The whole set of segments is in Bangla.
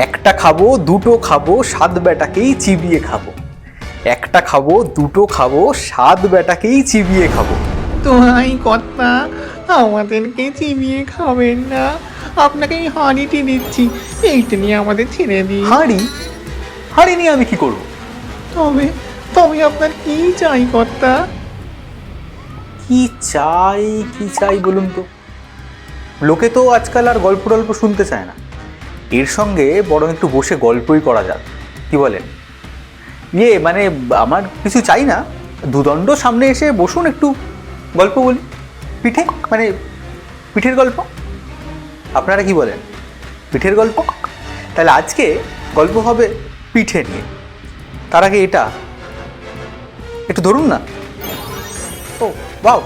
একটা খাবো, দুটো খাবো, সাত বেটাকেই চিবিয়ে খাবো। একটা খাবো, দুটো খাবো, সাত বেটাকেই চিবিয়ে খাবো। দোহাই কর্তা, আমাদেরকে চিবিয়ে খাবেন না। আপনাকে এই হাঁড়িটি দিচ্ছি, এইটা নিয়ে আমাদের ছেড়ে দিন। হাঁড়ি? হাঁড়ি নিয়ে আমি কি করবো? তবে তবে আপনার কি চাই কর্তা? কি চাই কি চাই বলুন তো? লোকে তো আজকাল আর গল্প টল্প শুনতে চায় না, এর সঙ্গে বরং একটু বসে গল্পই করা যাক, কি বলেন? মানে আমার কিছু চাই না, দুদণ্ড সামনে এসে বসুন, একটু গল্প বলি। পিঠে মানে পিঠের গল্প, আপনারা কি বলেন? পিঠের গল্প? তাহলে আজকে গল্প হবে পিঠে নিয়ে। তার আগে এটা একটু ধরুন না। ও বাও,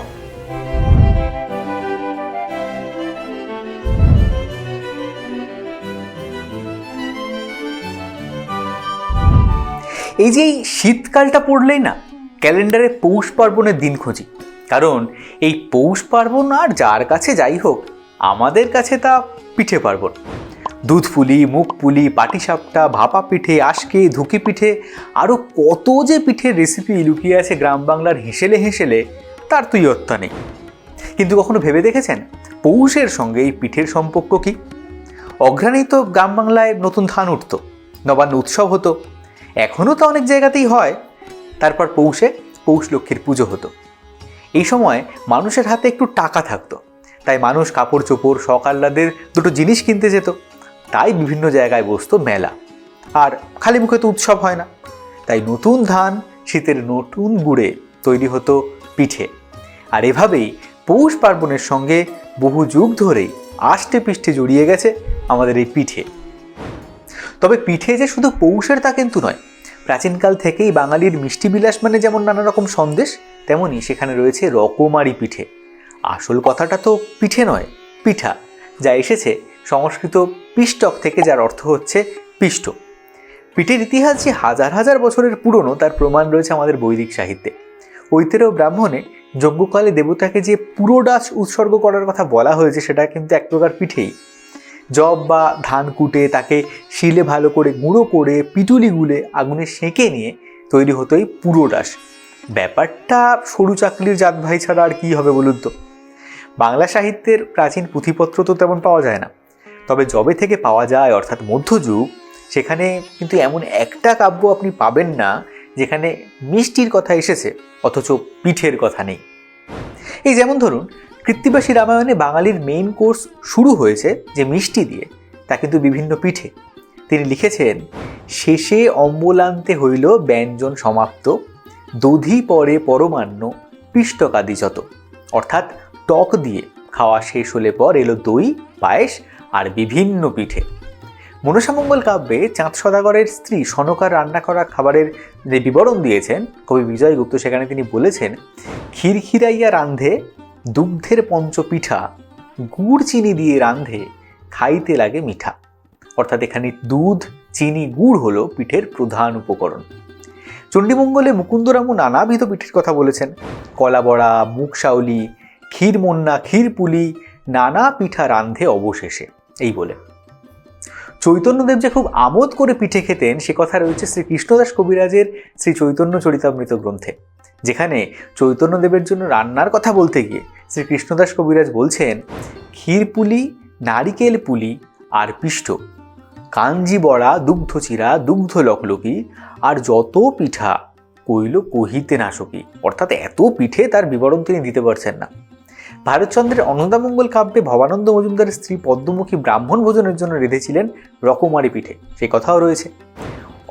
এই যে এই শীতকালটা পড়লেই না ক্যালেন্ডারে পৌষ পার্বণের দিন খুঁজি, কারণ এই পৌষ পার্বণ আর যার কাছে যাই হোক, আমাদের কাছে তা পিঠে পার্বণ। দুধ পুলি, মুখ পুলি, পাটিসাপটা, ভাপা পিঠে, আশকে, ধুকি পিঠে, আরও কত যে পিঠের রেসিপি লুকিয়ে আছে গ্রাম বাংলার হেঁসেলে হেঁসেলে, তার তো ইয়ত্তা নেই। কিন্তু কখনো ভেবে দেখেছেন পৌষের সঙ্গে এই পিঠের সম্পর্ক কী? অঘ্রাণেই তো গ্রাম বাংলায় নতুন ধান উঠত, নবান্ন উৎসব হতো, এখনও তো অনেক জায়গাতেই হয়। তারপর পৌষে পৌষ লক্ষ্মীর পুজো হতো। এই সময় মানুষের হাতে একটু টাকা থাকতো, তাই মানুষ কাপড় চোপড়, শখ আহ্লাদের দুটো জিনিস কিনতে যেত। তাই বিভিন্ন জায়গায় বসতো মেলা। আর খালি মুখে তো উৎসব হয় না, তাই নতুন ধান, শীতের নতুন গুড়ে তৈরি হতো পিঠে। আর এভাবেই পৌষ পার্বণের সঙ্গে বহু যুগ ধরেই আষ্টে পৃষ্ঠে জড়িয়ে গেছে আমাদের এই পিঠে। তবে পিঠে যে শুধু পৌষের তা কিন্তু নয়। প্রাচীনকাল থেকেই বাঙালির মিষ্টি বিলাস মানে যেমন নানা রকম সন্দেশ, তেমনই সেখানে রয়েছে রকমারি পিঠে। আসল কথাটা তো পিঠে নয়, পিঠা, যা এসেছে সংস্কৃত পিষ্টক থেকে, যার অর্থ হচ্ছে পিষ্ট। পিঠের ইতিহাস যে হাজার হাজার বছরের পুরনো তার প্রমাণ রয়েছে আমাদের বৈদিক সাহিত্যে। ঐতেরেয় ব্রাহ্মণে যজ্ঞকালে দেবতাকে যে পুরোডাস উৎসর্গ করার কথা বলা হয়েছে, সেটা কিন্তু এক প্রকার পিঠেই। জব বা ধান কুটে তাকে শিলে ভালো করে গুঁড়ো করে পিটুলি গুলে আগুনে সেঁকে নিয়ে তৈরি হতো এই পুরোডাস। ব্যাপারটা সরু চাকলির জাত ভাই ছাড়া আর কী হবে বলুন তো? বাংলা সাহিত্যের প্রাচীন পুঁথিপত্র তো তেমন পাওয়া যায় না, তবে যবে থেকে পাওয়া যায় অর্থাৎ মধ্যযুগ, সেখানে কিন্তু এমন একটা কাব্য আপনি পাবেন না যেখানে মিষ্টির কথা এসেছে অথচ পিঠের কথা নেই। এই যেমন ধরুন, কৃত্তিবাসী রামায়ণে বাঙালির মেইন কোর্স শুরু হয়েছে যে মিষ্টি দিয়ে, তা কিন্তু বিভিন্ন পিঠে। তিনি লিখেছেন, শেষে অম্বলান্তে হইল ব্যঞ্জন সমাপ্ত, দধি পরে পরমান্ন, পিষ্টকাদি যত। অর্থাৎ টক দিয়ে খাওয়া শেষ হলে পর এলো দই, পায়েস আর বিভিন্ন পিঠে। মনসামঙ্গল কাব্যে চাঁদ সদাগরের স্ত্রী সনকার রান্না করা খাবারের যে বিবরণ দিয়েছেন কবি বিজয় গুপ্ত, সেখানে তিনি বলেছেন, খিরখিরাইয়া রান্ধে দুগ্ধের পঞ্চপিঠা, গুড় চিনি দিয়ে রান্ধে খাইতে লাগে মিঠা। অর্থাৎ এখানে দুধ, চিনি, গুড় হলো পিঠের প্রধান উপকরণ। চণ্ডীমঙ্গলে মুকুন্দরামু নানাবিধ পিঠের কথা বলেছেন, কলা বড়া, মুগ শাওলি, ক্ষীরমন্না, ক্ষীরপুলি, নানা পিঠা রান্ধে অবশেষে, এই বলে। চৈতন্যদেব যে খুব আমোদ করে পিঠে খেতেন সে কথা রয়েছে শ্রী কৃষ্ণদাস কবিরাজের শ্রী চৈতন্য চরিতামৃত গ্রন্থে, যেখানে চৈতন্যদেবের জন্য রান্নার কথা বলতে গিয়ে শ্রী কৃষ্ণদাস কবিরাজ বলছেন, ক্ষীরপুলি, নারিকেল পুলি আর পিষ্ট, কাঞ্জি বড়া, দুগ্ধ চিরা, দুগ্ধ লকলকি, আর যত পিঠা কইল কহিতে না সকি। অর্থাৎ এত পিঠে তার বিবরণ তিনি দিতে পারছেন না। ভারতচন্দ্রের অন্নদামঙ্গল কাব্যে ভবানন্দ মজুমদারের স্ত্রী পদ্মমুখী ব্রাহ্মণ ভোজনের জন্য রেঁধেছিলেন রকমারি পিঠে, সেই কথাও রয়েছে।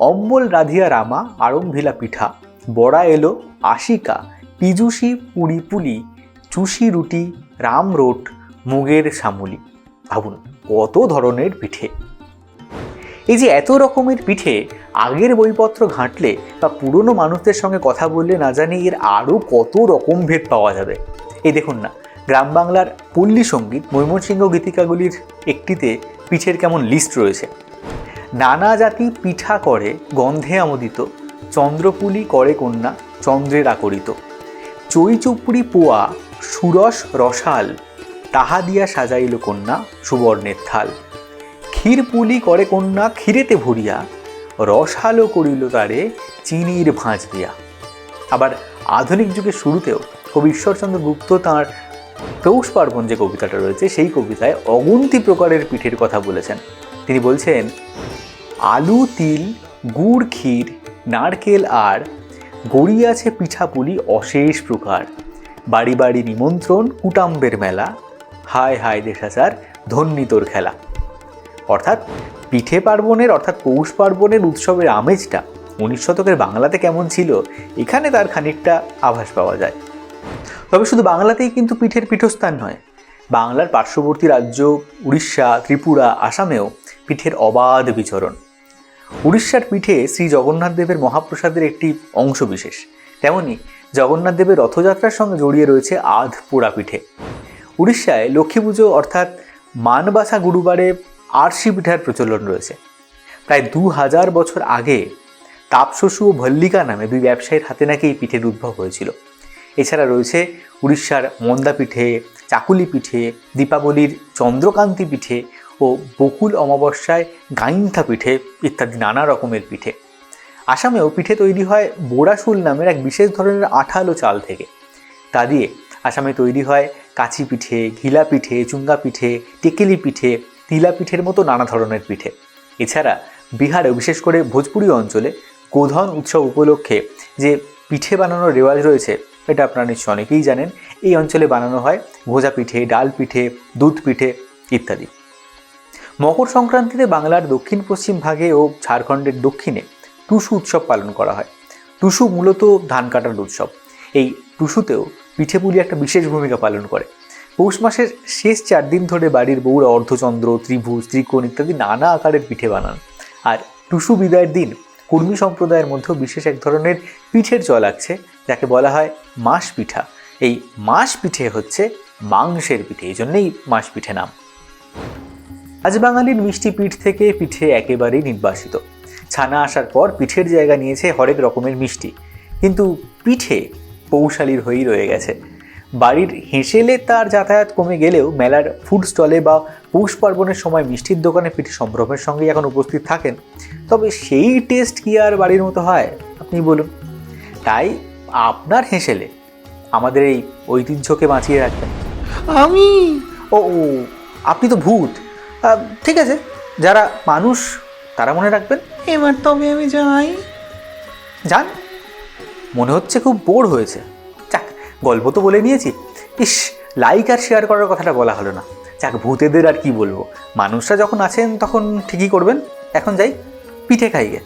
অম্বল রাধিয়া রামা আড়ম্ভিলা পিঠা, বড়া এলো আশিকা, পিজুসি পুরি পুলি, চুষি রুটি, রাম রোট, মুগের শামুলি। ভাবুন কত ধরনের পিঠে। এই যে এত রকমের পিঠে, আগের বইপত্র ঘাঁটলে বা পুরনো মানুষদের সঙ্গে কথা বললে না জানি এর আরও কত রকম ভেদ পাওয়া যাবে। এই দেখুন না, গ্রাম বাংলার পল্লী সঙ্গীত ময়মনসিংহ গীতিকাগুলির একটিতে পিঠের কেমন লিস্ট রয়েছে। নানা জাতি পিঠা করে গন্ধে আমোদিত, চন্দ্রপুলি করে কন্যা চন্দ্রের আকরিত, চৈচুপুরি পোয়া সুরস রসাল, তাহা দিয়া সাজাইল কন্যা সুবর্ণের থাল, ক্ষীর পুলি করে কন্যা ক্ষীরেতে ভরিয়া, রসালো করিল তারে চিনির ভাঁজ দিয়া। আবার আধুনিক যুগের শুরুতেও কবি ঈশ্বরচন্দ্র গুপ্ত তাঁর পৌষ পার্বণ যে কবিতাটা রয়েছে সেই কবিতায় অগুন্তি প্রকারের পিঠের কথা বলেছেন। তিনি বলছেন, আলু তিল গুড় ক্ষীর নারকেল আর গড়িয়াছে পিঠাপুলি অশেষ প্রকার, বাড়ি বাড়ি নিমন্ত্রণ কুটাম্বের মেলা, হায় হায় দেশাচার ধন্যী তোর খেলা। অর্থাৎ পিঠে পার্বণের অর্থাৎ পৌষ পার্বণের উৎসবের আমেজটা 19 শতকের বাংলাতে কেমন ছিল এখানে তার খানিকটা আভাস পাওয়া যায়। তবে শুধু বাংলাতেই কিন্তু পিঠের পীঠস্থান নয়, বাংলার পার্শ্ববর্তী রাজ্য উড়িষ্যা, ত্রিপুরা, আসামেও পিঠের অবাধ বিচরণ। উড়িষ্যার পিঠে শ্রী জগন্নাথ দেবের মহাপ্রসাদের একটি অংশ বিশেষ, তেমনি জগন্নাথ দেবের রথযাত্রার সঙ্গে জড়িয়ে রয়েছে আধ পোড়া পিঠে। উড়িষ্যায় লক্ষ্মী পুজো অর্থাৎ মানবাসা গুরুবারে আরশি পিঠার প্রচলন রয়েছে। প্রায় 2000 বছর আগে তাপশশু ও ভল্লিকা নামে দুই ব্যবসায়ীর হাতে নাকি এই পিঠের উদ্ভব হয়েছিল। এছাড়া রয়েছে উড়িষ্যার মন্দা পিঠে, চাকুলি পিঠে, দীপাবলির চন্দ্রকান্তি পিঠে ও বকুল অমাবস্যায় গাইন্থা পিঠে ইত্যাদি নানা রকমের পিঠে। আসামেও পিঠে তৈরি হয় বোড়াশুল নামের এক বিশেষ ধরনের আঠালো চাল থেকে। তা দিয়ে আসামে তৈরি হয় কাচি পিঠে, ঘিলা পিঠে, চুঙ্গা পিঠে, টেকেলি পিঠে, তিলা পিঠের মতো নানা ধরনের পিঠে। এছাড়া বিহারেও বিশেষ করে ভোজপুরি অঞ্চলে গোধন উৎসব উপলক্ষে যে পিঠে বানানোর রেওয়াজ রয়েছে এটা আপনারা নিশ্চয় অনেকেই জানেন। এই অঞ্চলে বানানো হয় ভোজা পিঠে, ডাল পিঠে, দুধ পিঠে ইত্যাদি। মকর সংক্রান্তিতে বাংলার দক্ষিণ পশ্চিম ভাগে ও ঝাড়খণ্ডের দক্ষিণে টুসু উৎসব পালন করা হয়। টুসু মূলত ধান কাটার উৎসব। এই টুসুতেও পিঠে পুলি একটা বিশেষ ভূমিকা পালন করে। পৌষ মাসের শেষ 4 দিন ধরে বাড়ির বউরা অর্ধচন্দ্র, ত্রিভুজ, ত্রিকোণ ইত্যাদি নানা আকারের পিঠে বানান। আর টুসু বিদায়ের দিন কুর্মী সম্প্রদায়ের মধ্যেও বিশেষ এক ধরনের পিঠের চল আছে যাকে বলা হয় মাস পিঠা। এই মাস পিঠে হচ্ছে মাংসের পিঠে, এই জন্যেই মাস পিঠে নাম। আজ বাঙালির মিষ্টি পিঠ থেকে পিঠে একেবারেই নির্বাসিত। ছানা আসার পর পিঠের জায়গা নিয়েছে হরেক রকমের মিষ্টি, কিন্তু পিঠে পৌশালীর হয়েই রয়ে গেছে। বাড়ির হেঁসেলে তার যাতায়াত কমে গেলেও মেলার ফুড স্টলে বা পৌষ পার্বণের সময় মিষ্টির দোকানে পিঠে সম্ভ্রমের সঙ্গে এখন উপস্থিত থাকেন। তবে সেই টেস্ট কি আর বাড়ির মতো হয় আপনি বলুন? তাই আপনার হেঁসেলে আমাদের এই ঐতিহ্যকে বাঁচিয়ে রাখবেন। আমি ও আপনি তো ভূত। ঠিক আছে, যারা মানুষ তারা মনে রাখবেন। এবার তবে আমি যাই। যান, মনে হচ্ছে খুব বোর হয়েছে। যাক, গল্প তো বলে নিয়েছি। ইস, লাইক আর শেয়ার করার কথাটা বলা হলো না। যাক, ভূতেদের আর কি বলবো, মানুষরা যখন আছেন তখন ঠিকই করবেন। এখন যাই, পিঠে খাই গে।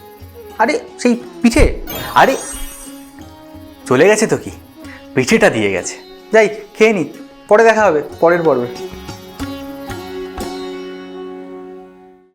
আরে সেই পিঠে, আরে চলে গেছে তো কি, পিঠেটা দিয়ে গেছে। যাই খেয়ে নি, পরে দেখা হবে পরের পর্বে।